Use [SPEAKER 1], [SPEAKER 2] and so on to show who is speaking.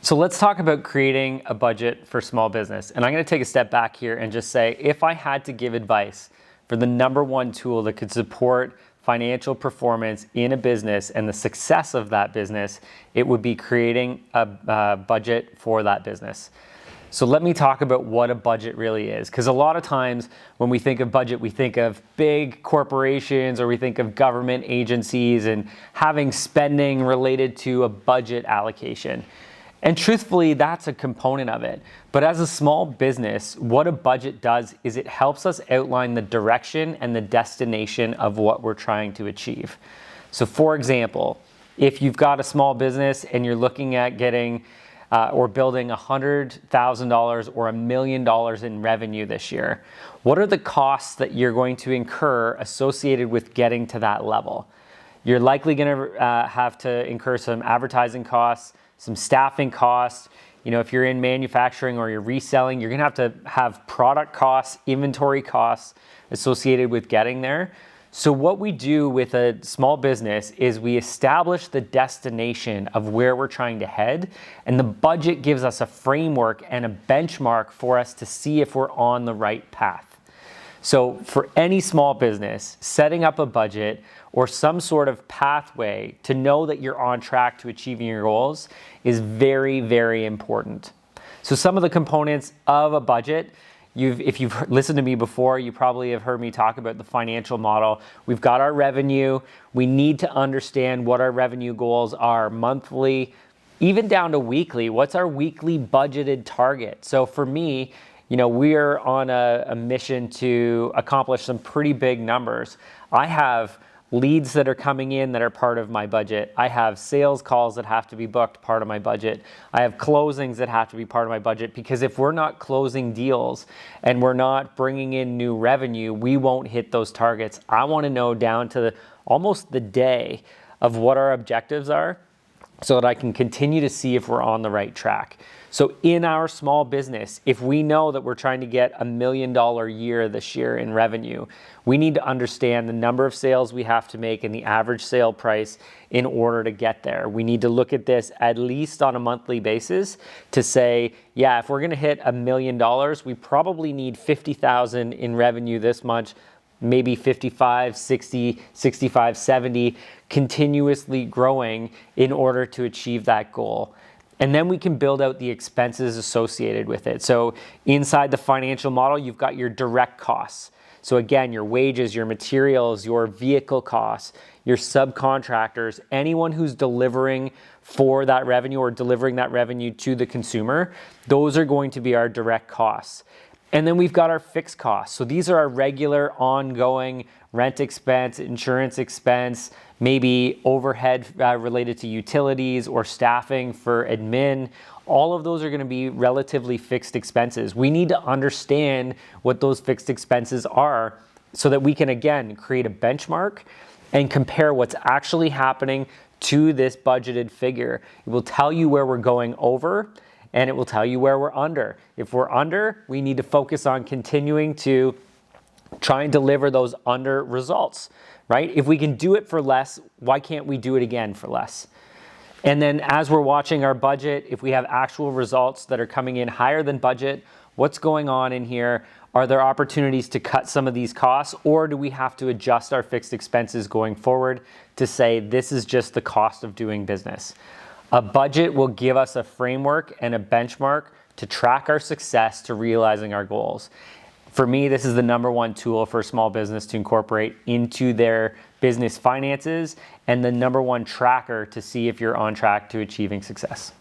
[SPEAKER 1] So let's talk about creating a budget for small business. And I'm going to take a step back here and just say, if I had to give advice for the number one tool that could support financial performance in a business and the success of that business, it would be creating a budget for that business. So let me talk about what a budget really is. Because a lot of times when we think of budget, we think of big corporations or we think of government agencies and having spending related to a budget allocation. And truthfully, that's a component of it. But as a small business, what a budget does is it helps us outline the direction and the destination of what we're trying to achieve. So for example, if you've got a small business and you're looking at getting or building $100,000 or $1 million in revenue this year, what are the costs that you're going to incur associated with getting to that level? You're likely going to have to incur some advertising costs, some staffing costs. You know, if you're in manufacturing or you're reselling, you're going to have product costs, inventory costs associated with getting there. So what we do with a small business is we establish the destination of where we're trying to head, and the budget gives us a framework and a benchmark for us to see if we're on the right path. So for any small business, setting up a budget or some sort of pathway to know that you're on track to achieving your goals is very, very important. So some of the components of a budget, if you've listened to me before, you probably have heard me talk about the financial model. We've got our revenue. We need to understand what our revenue goals are monthly, even down to weekly. What's our weekly budgeted target? So for me, you know, we're on a mission to accomplish some pretty big numbers. I have leads that are coming in that are part of my budget. I have sales calls that have to be booked, part of my budget. I have closings that have to be part of my budget, because if we're not closing deals and we're not bringing in new revenue, we won't hit those targets. I want to know down to almost the day of what our objectives are, so that I can continue to see if we're on the right track. So in our small business, if we know that we're trying to get $1 million year this year in revenue, we need to understand the number of sales we have to make and the average sale price in order to get there. We need to look at this at least on a monthly basis to say, yeah, if we're going to hit $1 million, we probably need 50,000 in revenue this month, maybe 55, 60, 65, 70, continuously growing in order to achieve that goal. And then we can build out the expenses associated with it. So inside the financial model, you've got your direct costs. So again, your wages, your materials, your vehicle costs, your subcontractors, anyone who's delivering for that revenue or delivering that revenue to the consumer, those are going to be our direct costs. And then we've got our fixed costs. So these are our regular ongoing rent expense, insurance expense, maybe overhead related to utilities or staffing for admin. All of those are going to be relatively fixed expenses. We need to understand what those fixed expenses are so that we can, again, create a benchmark and compare what's actually happening to this budgeted figure. It will tell you where we're going over, and it will tell you where we're under. If we're under, we need to focus on continuing to try and deliver those under results, right? If we can do it for less, why can't we do it again for less? And then as we're watching our budget, if we have actual results that are coming in higher than budget, what's going on in here? Are there opportunities to cut some of these costs, or do we have to adjust our fixed expenses going forward to say this is just the cost of doing business? A budget will give us a framework and a benchmark to track our success to realizing our goals. For me, this is the number one tool for a small business to incorporate into their business finances and the number one tracker to see if you're on track to achieving success.